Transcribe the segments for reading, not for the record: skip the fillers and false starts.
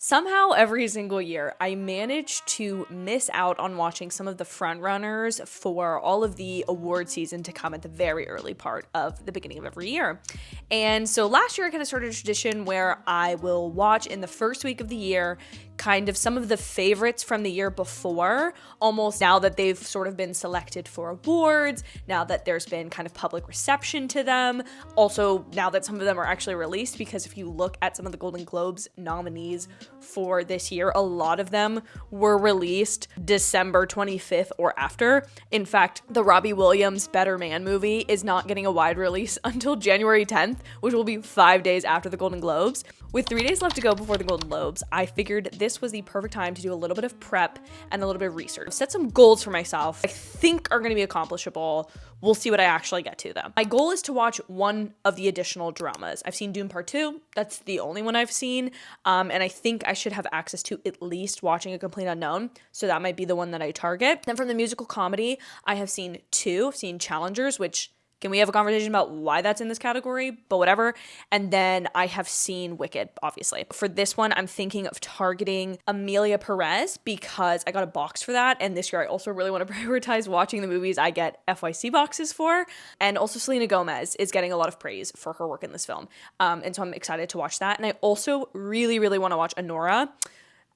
Somehow every single year, I manage to miss out on watching some of the frontrunners for all of the award season to come at the very early part of the beginning of every year. And so last year I kind of started a tradition where I will watch in the first week of the year kind of some of the favorites from the year before, almost now that they've sort of been selected for awards, now that there's been kind of public reception to them, also now that some of them are actually released, because if you look at some of the Golden Globes nominees for this year, a lot of them were released December 25th or after. In fact, the Robbie Williams Better Man movie is not getting a wide release until January 10th, which will be 5 days after the Golden Globes. With 3 days left to go before the Golden Globes, I figured this was the perfect time to do a little bit of prep and a little bit of research. Set some goals for myself I think are going to be accomplishable. We'll see what I actually get to them. My goal is to watch one of the additional dramas. I've seen Dune Part 2. That's the only one I've seen. And I think I should have access to at least watching A Complete Unknown. So that might be the one that I target. Then from the musical comedy, I have seen two. I've seen Challengers, which can we have a conversation about why that's in this category? But whatever. And then I have seen Wicked, obviously. For this one, I'm thinking of targeting Emilia Perez because I got a box for that. And this year, I also really want to prioritize watching the movies I get FYC boxes for. And also Selena Gomez is getting a lot of praise for her work in this film. And so I'm excited to watch that. And I also really, really want to watch Anora.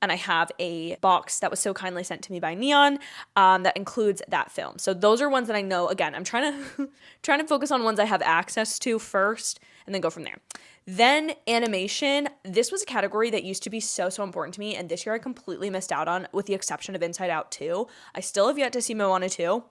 And I have a box that was so kindly sent to me by Neon that includes that film. So those are ones that I know, again, I'm trying to focus on ones I have access to first and then go from there. Then animation. This was a category that used to be so important to me, and this year I completely missed out on, with the exception of Inside Out 2. I still have yet to see Moana 2.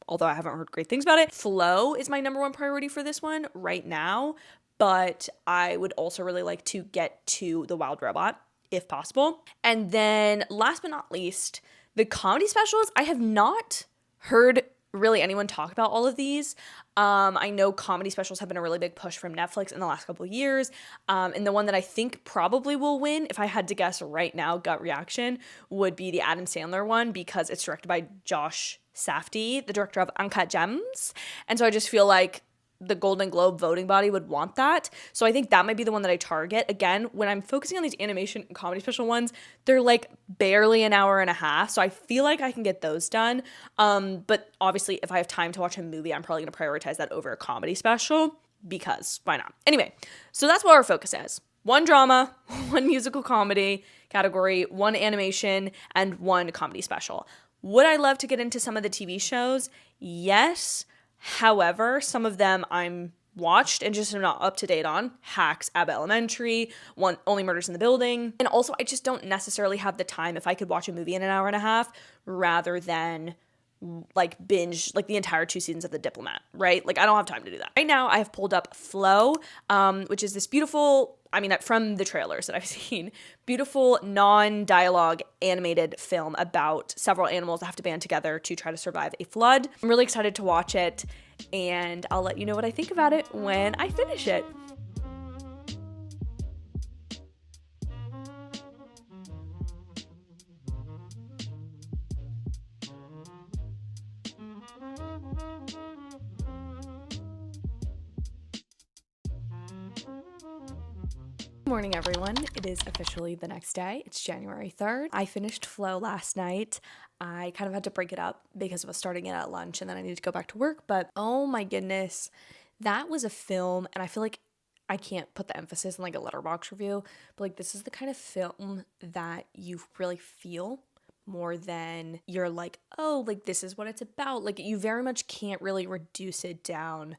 Although I haven't heard great things about it. Flow is my number one priority for this one right now, but I would also really like to get to The Wild Robot, if possible. And then last but not least, the comedy specials. I have not heard really anyone talk about all of these. I know comedy specials have been a really big push from Netflix in the last couple of years. And the one that I think probably will win, if I had to guess right now, gut reaction, would be the Adam Sandler one, because it's directed by Josh Safdie, the director of Uncut Gems. And so I just feel like the Golden Globe voting body would want that. So I think that might be the one that I target. Again, when I'm focusing on these animation and comedy special ones, they're like barely an hour and a half. So I feel like I can get those done. But obviously, if I have time to watch a movie, I'm probably going to prioritize that over a comedy special, because why not? Anyway, so that's what our focus is. One drama, one musical comedy category, one animation, and one comedy special. Would I love to get into some of the TV shows? Yes. However, some of them I'm watched and just am not up to date on. Hacks, Abbott Elementary, Only Murders in the Building. And also, I just don't necessarily have the time if I could watch a movie in an hour and a half rather than like binge like the entire 2 seasons of The Diplomat, right? Like I don't have time to do that. Right now, I have pulled up Flow, which is this beautiful, from the trailers that I've seen, beautiful non-dialogue animated film about several animals that have to band together to try to survive a flood. I'm really excited to watch it, and I'll let you know what I think about it when I finish it. Morning, everyone. It is officially the next day. It's January 3rd. I finished Flow last night. I kind of had to break it up because I was starting it at lunch and then I needed to go back to work. But oh my goodness, that was a film. And I feel like I can't put the emphasis in like a letterbox review, but like this is the kind of film that you really feel more than you're like, oh, like this is what it's about. Like you very much can't really reduce it down,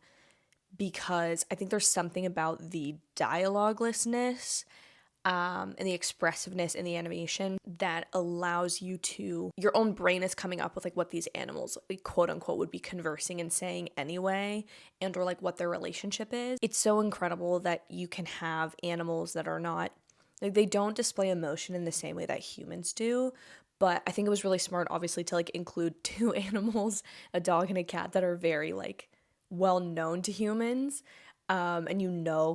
because I think there's something about the dialoguelessness and the expressiveness in the animation that allows you to, your own brain is coming up with like what these animals, like, quote unquote, would be conversing and saying anyway, and or like what their relationship is. It's so incredible that you can have animals that are not, like they don't display emotion in the same way that humans do. But I think it was really smart, obviously, to like include 2 animals, a dog and a cat, that are very like well known to humans, and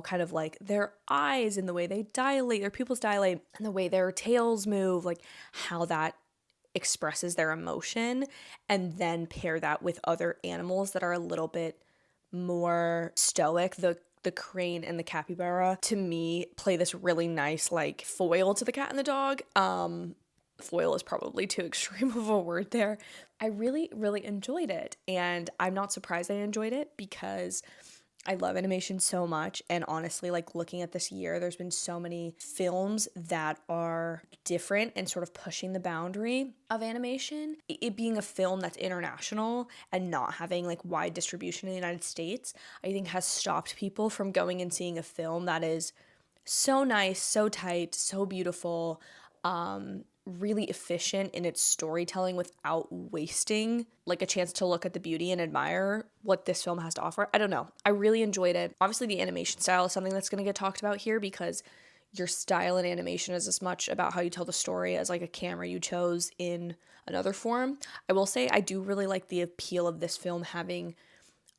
kind of like their eyes and the way they dilate, their pupils dilate, and the way their tails move, like how that expresses their emotion, and then pair that with other animals that are a little bit more stoic. The the crane and the capybara, to me, play this really nice, like, foil to the cat and the dog. Foil is probably too extreme of a word there. I really, really enjoyed it. And I'm not surprised I enjoyed it because I love animation so much. And honestly, like, looking at this year, there's been so many films that are different and sort of pushing the boundary of animation. It being a film that's international and not having like wide distribution in the United States, I think has stopped people from going and seeing a film that is so nice, so tight, so beautiful, really efficient in its storytelling without wasting like a chance to look at the beauty and admire what this film has to offer. I don't know. I really enjoyed it. Obviously, the animation style is something that's going to get talked about here because your style in animation is as much about how you tell the story as like a camera you chose in another form. I will say I do really like the appeal of this film having,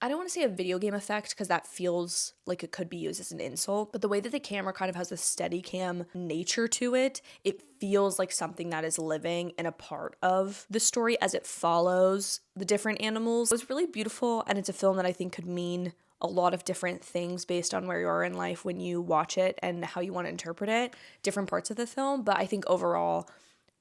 I don't want to say a video game effect because that feels like it could be used as an insult, but the way that the camera kind of has this steady cam nature to it, it feels like something that is living and a part of the story as it follows the different animals. It was really beautiful, and it's a film that I think could mean a lot of different things based on where you are in life when you watch it and how you want to interpret it, different parts of the film, but I think overall,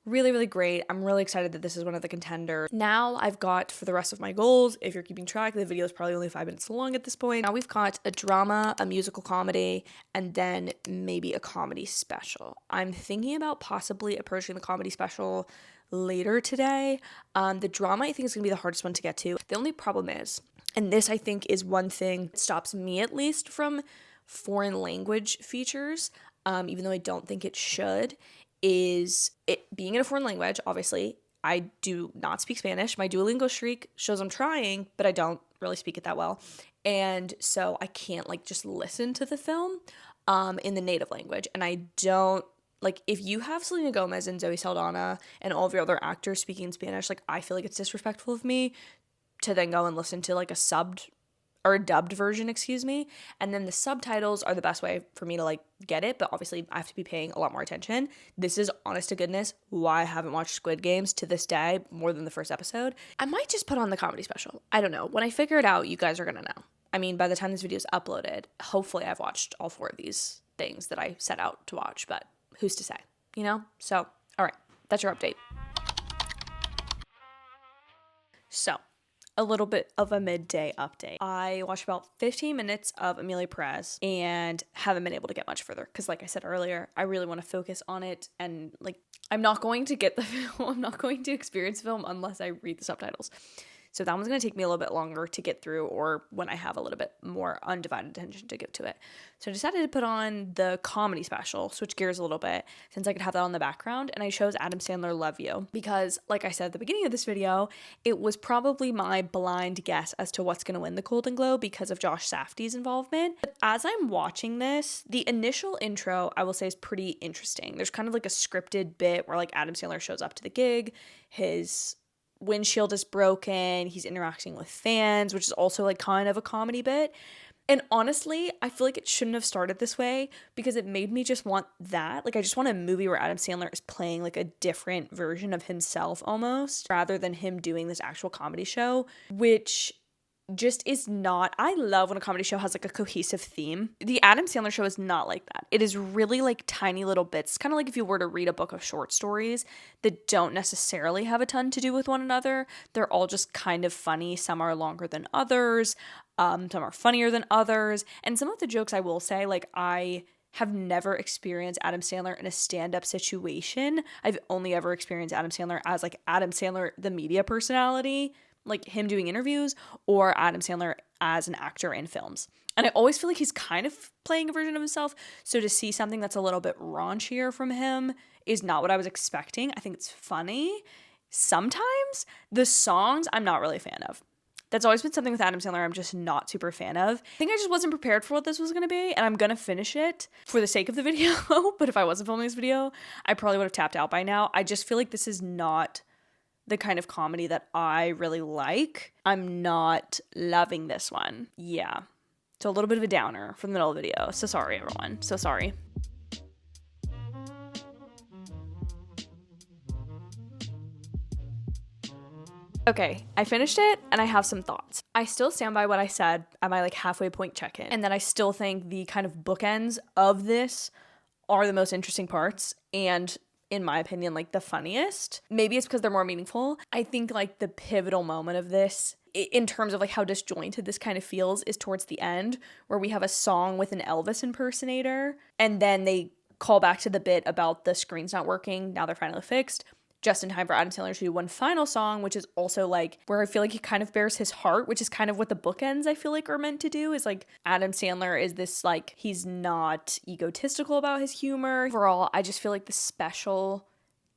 really, really great. I'm really excited that this is one of the contenders. Now I've got, for the rest of my goals, if you're keeping track, the video is probably only 5 minutes long at this point. Now we've got a drama, a musical comedy, and then maybe a comedy special. I'm thinking about possibly approaching the comedy special later today. The drama I think is going to be the hardest one to get to. The only problem is, and this I think is one thing that stops me at least from foreign language features, even though I don't think it should, is it being in a foreign language. Obviously, I do not speak Spanish. My Duolingo streak shows I'm trying, but I don't really speak it that well. And so I can't like just listen to the film in the native language. And I don't, like, if you have Selena Gomez and Zoe Saldana and all of your other actors speaking in Spanish, like, I feel like it's disrespectful of me to then go and listen to like a subbed or a dubbed version, and then the subtitles are the best way for me to like get it, but obviously I have to be paying a lot more attention. This is, honest to goodness, why I haven't watched Squid Games to this day more than the first episode. I might just put on the comedy special. I don't know. When I figure it out, you guys are gonna know. I mean, by the time this video is uploaded, hopefully I've watched all 4 of these things that I set out to watch, but who's to say, you know? So, all right, that's your update. So, a little bit of a midday update. I watched about 15 minutes of Emilia Perez and haven't been able to get much further because, like I said earlier, I really want to focus on it, and like, I'm not going to get the film, I'm not going to experience film unless I read the subtitles. So that one's going to take me a little bit longer to get through, or when I have a little bit more undivided attention to give to it. So I decided to put on the comedy special, switch gears a little bit, since I could have that on the background, and I chose Adam Sandler Love You because, like I said at the beginning of this video, it was probably my blind guess as to what's going to win the Golden Globe because of Josh Safdie's involvement. But as I'm watching this, the initial intro, I will say, is pretty interesting. There's kind of like a scripted bit where like Adam Sandler shows up to the gig, his windshield is broken, he's interacting with fans, which is also like kind of a comedy bit. And honestly, I feel like it shouldn't have started this way because it made me just want that. Like, I just want a movie where Adam Sandler is playing like a different version of himself almost, rather than him doing this actual comedy show, which just is not. I love when a comedy show has like a cohesive theme. The Adam Sandler show is not like that. It is really like tiny little bits, kind of like if you were to read a book of short stories that don't necessarily have a ton to do with one another. They're all just kind of funny. Some are longer than others. Some are funnier than others. And some of the jokes, I will say, like, I have never experienced Adam Sandler in a stand-up situation. I've only ever experienced Adam Sandler as like Adam Sandler, the media personality, like him doing interviews, or Adam Sandler as an actor in films. And I always feel like he's kind of playing a version of himself. So to see something that's a little bit raunchier from him is not what I was expecting. I think it's funny. Sometimes the songs I'm not really a fan of. That's always been something with Adam Sandler I'm just not super fan of. I think I just wasn't prepared for what this was going to be, and I'm going to finish it for the sake of the video. But if I wasn't filming this video, I probably would have tapped out by now. I just feel like this is not the kind of comedy that I really like. I'm not loving this one. Yeah. So a little bit of a downer from the middle of the video. So sorry, everyone. So sorry. Okay, I finished it and I have some thoughts. I still stand by what I said at my like halfway point check-in, and that I still think the kind of bookends of this are the most interesting parts and, in my opinion, like the funniest. Maybe it's because they're more meaningful. I think like the pivotal moment of this, in terms of like how disjointed this kind of feels, is towards the end, where we have a song with an Elvis impersonator, and then they call back to the bit about the screen's not working, now they're finally fixed, just in time for Adam Sandler to do one final song, which is also like where I feel like he kind of bears his heart, which is kind of what the bookends I feel like are meant to do, is like Adam Sandler is this like, he's not egotistical about his humor. Overall, I just feel like the special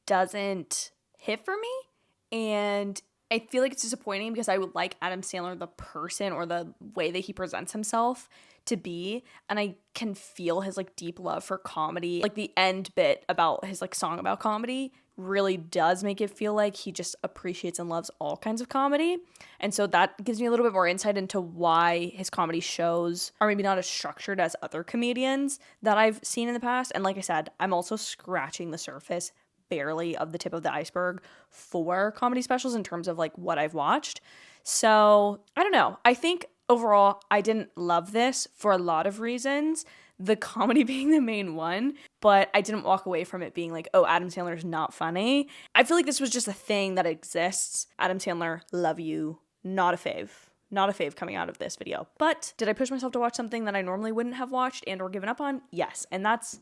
doesn't hit for me, and I feel like it's disappointing because I would like Adam Sandler, the person, or the way that he presents himself, to be, and I can feel his like deep love for comedy. Like the end bit about his like song about comedy really does make it feel like he just appreciates and loves all kinds of comedy. And so that gives me a little bit more insight into why his comedy shows are maybe not as structured as other comedians that I've seen in the past. And like I said, I'm also scratching the surface, barely, of the tip of the iceberg for comedy specials in terms of like what I've watched. So I don't know. I think overall, I didn't love this for a lot of reasons, the comedy being the main one, but I didn't walk away from it being like, oh, Adam Sandler's not funny. I feel like this was just a thing that exists. Adam Sandler, love you. Not a fave. Not a fave coming out of this video. But did I push myself to watch something that I normally wouldn't have watched and or given up on? Yes, and that's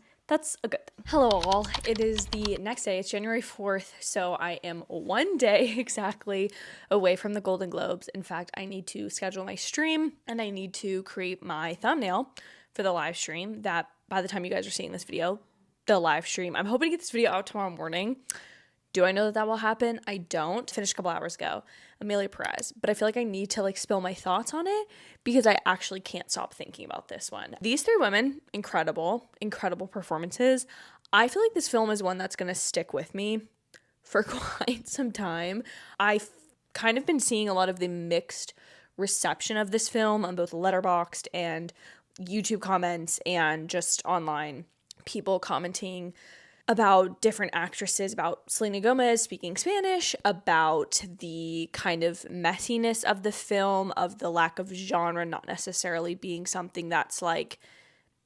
a good thing. Hello all, it is the next day, it's January 4th, so I am one day exactly away from the Golden Globes. In fact, I need to schedule my stream and I need to create my thumbnail for the live stream that by the time you guys are seeing this video, the live stream, I'm hoping to get this video out tomorrow morning. Do I know that that will happen? I don't. Finished a couple hours ago. Emilia Perez. But I feel like I need to like spill my thoughts on it because I actually can't stop thinking about this one. These three women, incredible performances. I feel like this film is one that's going to stick with me for quite some time. I've kind of been seeing a lot of the mixed reception of this film on both Letterboxd and YouTube comments and just online people commenting about different actresses, about Selena Gomez speaking Spanish, about the kind of messiness of the film, of the lack of genre not necessarily being something that's like,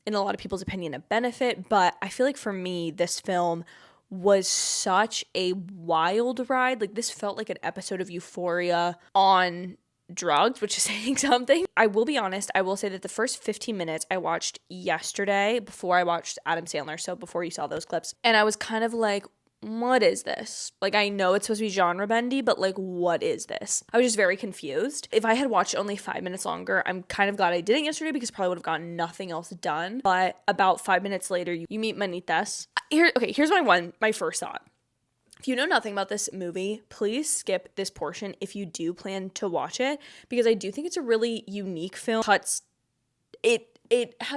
in a lot of people's opinion, a benefit. But I feel like for me, this film was such a wild ride. Like this felt like an episode of Euphoria on drugs, which is saying something. I will be honest, I will say that the first 15 minutes I watched yesterday before I watched Adam Sandler, so before you saw those clips, and I was kind of like, what is this? Like, I know it's supposed to be genre bendy, but like, what is this? I was just very confused. If I had watched only 5 minutes longer, I'm kind of glad I didn't yesterday because I probably would have gotten nothing else done. But about 5 minutes later, you meet Manitas. Here's my first thought. If you know nothing about this movie, please skip this portion if you do plan to watch it, because I do think it's a really unique film. How do I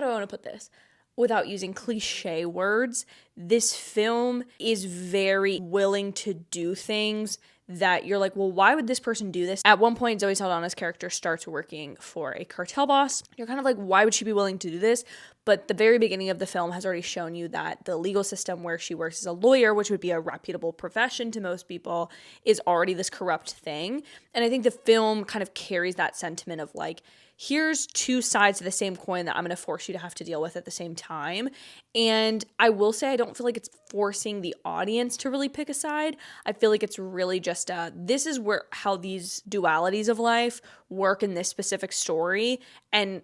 want to put this without using cliche words? This film is very willing to do things that you're like, well, why would this person do this? At one point, Zoe Saldana's character starts working for a cartel boss. You're kind of like, why would she be willing to do this? But the very beginning of the film has already shown you that the legal system where she works as a lawyer, which would be a reputable profession to most people, is already this corrupt thing. And I think the film kind of carries that sentiment of like, here's two sides of the same coin that I'm going to force you to have to deal with at the same time. And I will say, I don't feel like it's forcing the audience to really pick a side. I feel like it's really just this is how these dualities of life work in this specific story and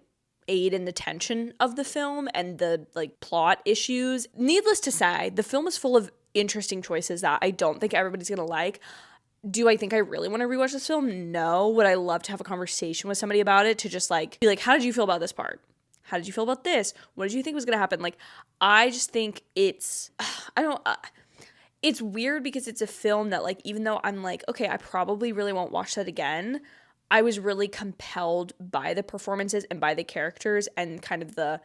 aid in the tension of the film and the like plot issues. Needless to say, the film is full of interesting choices that I don't think everybody's going to like. Do I think I really want to rewatch this film? No. Would I love to have a conversation with somebody about it to just like be like, how did you feel about this part? How did you feel about this? What did you think was going to happen? Like, I just think it's weird because it's a film that like, even though I'm like, okay, I probably really won't watch that again, I was really compelled by the performances and by the characters and kind of the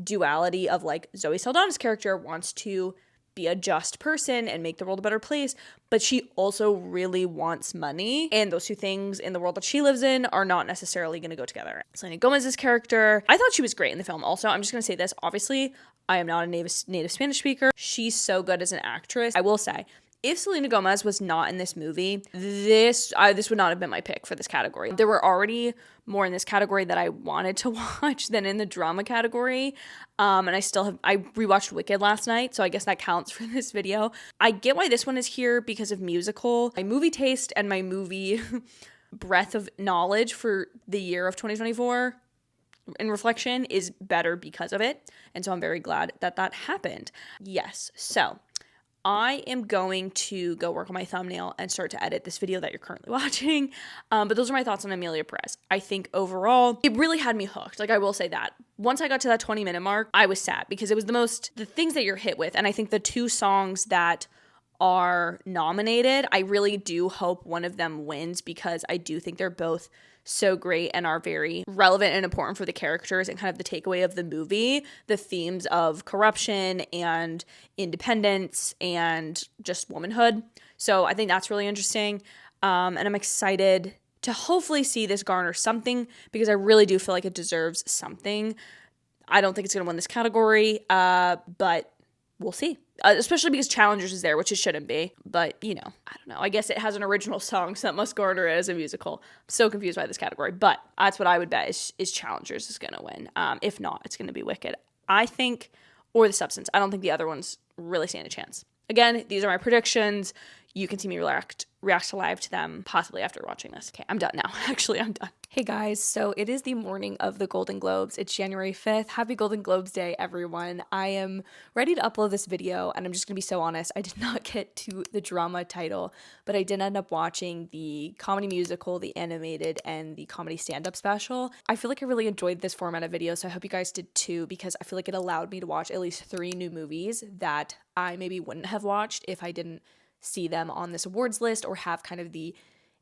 duality of like Zoe Saldana's character wants to be a just person and make the world a better place, but she also really wants money, and those two things in the world that she lives in are not necessarily going to go together. Selena Gomez's character, I thought she was great in the film. Also, I'm just going to say this, obviously I am not a native Spanish speaker. She's so good as an actress. I will say, If Selena Gomez was not in this movie, this would not have been my pick for this category. There were already more in this category that I wanted to watch than in the drama category. And I rewatched Wicked last night, so I guess that counts for this video. I get why this one is here because of musical. My movie taste and my movie breadth of knowledge for the year of 2024 in reflection is better because of it. And so I'm very glad that that happened. Yes, so I am going to go work on my thumbnail and start to edit this video that you're currently watching. But those are my thoughts on Emilia Perez. I think overall, it really had me hooked. Like, I will say that. Once I got to that 20-minute mark, I was sad because it was the things that you're hit with. And I think the 2 songs that are nominated, I really do hope one of them wins because I do think they're both so great and are very relevant and important for the characters and kind of the takeaway of the movie, the themes of corruption and independence and just womanhood. So I think that's really interesting. And I'm excited to hopefully see this garner something because I really do feel like it deserves something. I don't think it's going to win this category, but we'll see. Especially because Challengers is there, which it shouldn't be. But, I don't know. I guess it has an original song, so that must garner it as a musical. I'm so confused by this category. But that's what I would bet is Challengers is going to win. If not, it's going to be Wicked, I think, or The Substance. I don't think the other ones really stand a chance. Again, these are my predictions. You can see me react live to them possibly after watching this. Okay, I'm done now. Actually, I'm done. Hey guys, so it is the morning of the Golden Globes. It's January 5th. Happy Golden Globes Day, everyone. I am ready to upload this video, and I'm just going to be so honest. I did not get to the drama title, but I did end up watching the comedy musical, the animated, and the comedy stand-up special. I feel like I really enjoyed this format of video, so I hope you guys did too, because I feel like it allowed me to watch at least 3 new movies that I maybe wouldn't have watched if I didn't see them on this awards list or have kind of the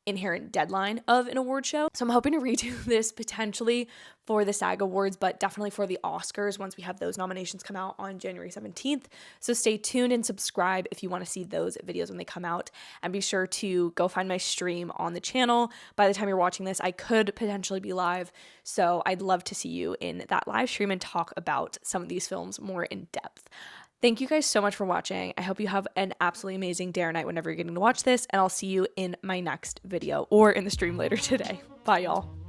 inherent deadline of an award show. So I'm hoping to redo this potentially for the SAG Awards, but definitely for the Oscars once we have those nominations come out on January 17th. So stay tuned and subscribe if you want to see those videos when they come out. And be sure to go find my stream on the channel. By the time you're watching this, I could potentially be live. So I'd love to see you in that live stream and talk about some of these films more in depth. Thank you guys so much for watching. I hope you have an absolutely amazing day or night whenever you're getting to watch this, and I'll see you in my next video or in the stream later today. Bye, y'all.